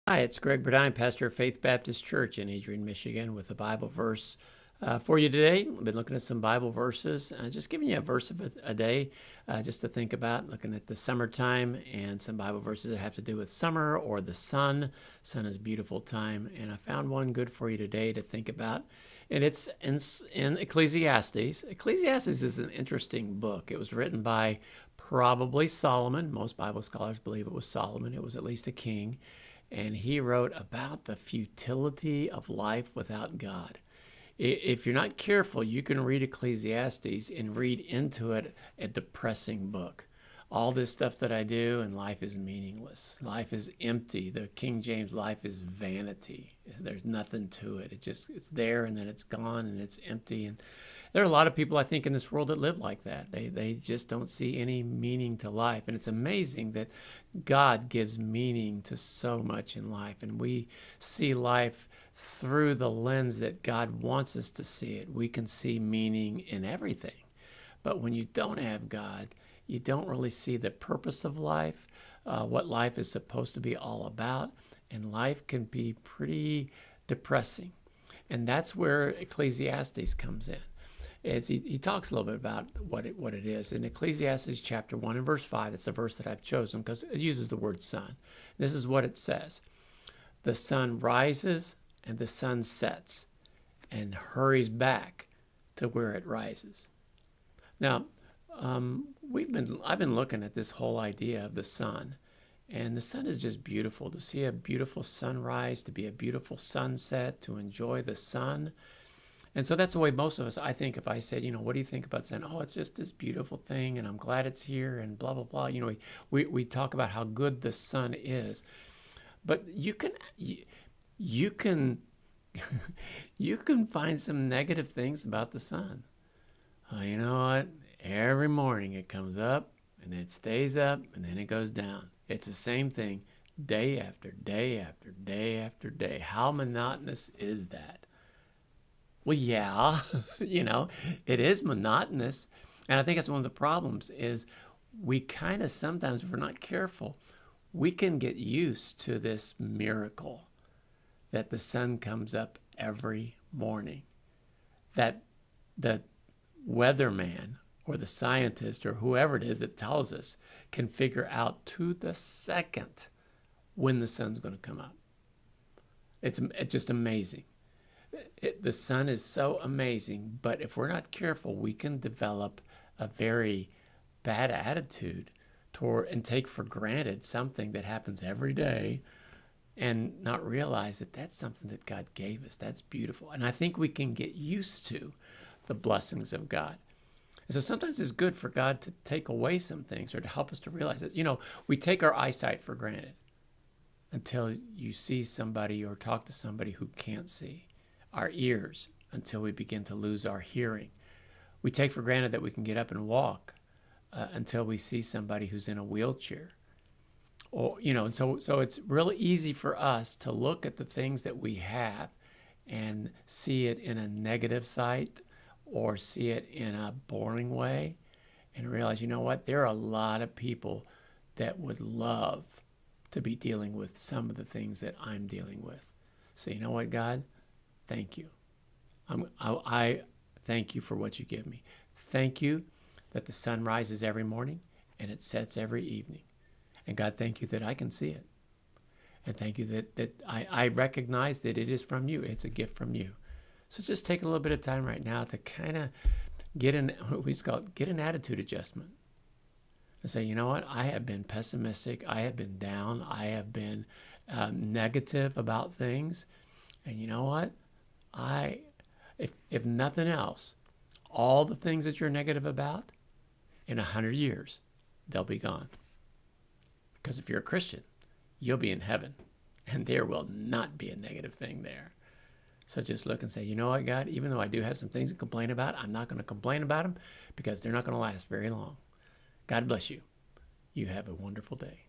Hi, it's Greg Burdine, pastor of Faith Baptist Church in Adrian, Michigan, with a Bible verse for you today. I've been looking at some Bible verses, just giving you a verse of a day just to think about, looking at the summertime and some Bible verses that have to do with summer or the sun. Sun is a beautiful time, and I found one good for you today to think about, and it's in Ecclesiastes. Ecclesiastes is an interesting book. It was written by probably Solomon. Most Bible scholars believe it was Solomon. It was at least a king. And he wrote about the futility of life without God. If you're not careful, you can read Ecclesiastes and read into it a depressing book. All this stuff that I do, and life is meaningless. Life is empty. The King James life is vanity. There's nothing to it. It's there and then it's gone and it's empty. And there are a lot of people, I think, in this world that live like that. They just don't see any meaning to life. And it's amazing that God gives meaning to so much in life. And we see life through the lens that God wants us to see it. We can see meaning in everything. But when you don't have God, you don't really see the purpose of life, what life is supposed to be all about. And life can be pretty depressing. And that's where Ecclesiastes comes in. He talks a little bit about what it is. In Ecclesiastes chapter 1 and verse 5, it's a verse that I've chosen because it uses the word sun. This is what it says. The sun rises and the sun sets and hurries back to where it rises. Now, I've been looking at this whole idea of the sun, and the sun is just beautiful. To see a beautiful sunrise, to be a beautiful sunset, to enjoy the sun. And so that's the way most of us, I think, if I said, what do you think about sun? Oh, it's just this beautiful thing, and I'm glad it's here, and blah, blah, blah. We talk about how good the sun is. But you can you can find some negative things about the sun. You know what? Every morning it comes up, and then it stays up, and then it goes down. It's the same thing day after day after day after day. How monotonous is that? Well, yeah, it is monotonous. And I think that's one of the problems is we kind of sometimes, if we're not careful, we can get used to this miracle that the sun comes up every morning, that the weatherman or the scientist or whoever it is that tells us can figure out to the second when the sun's going to come up. It's just amazing. The sun is so amazing, but if we're not careful, we can develop a very bad attitude toward and take for granted something that happens every day and not realize that that's something that God gave us. That's beautiful. And I think we can get used to the blessings of God. And so sometimes it's good for God to take away some things or to help us to realize that, we take our eyesight for granted until you see somebody or talk to somebody who can't see. Our ears until we begin to lose our hearing. We take for granted that we can get up and walk until we see somebody who's in a wheelchair. Or, and so it's really easy for us to look at the things that we have and see it in a negative sight or see it in a boring way and realize, there are a lot of people that would love to be dealing with some of the things that I'm dealing with. So you know what, God? Thank you. I thank you for what you give me. Thank you that the sun rises every morning and it sets every evening. And God, thank you that I can see it. And thank you that I recognize that it is from you. It's a gift from you. So just take a little bit of time right now to kind of get an attitude adjustment. And say, you know what? I have been pessimistic. I have been down. I have been negative about things. And you know what? If nothing else, all the things that you're negative about, in 100 years, they'll be gone. Because if you're a Christian, you'll be in heaven, and there will not be a negative thing there. So just look and say, you know what, God, even though I do have some things to complain about, I'm not going to complain about them because they're not going to last very long. God bless you. You have a wonderful day.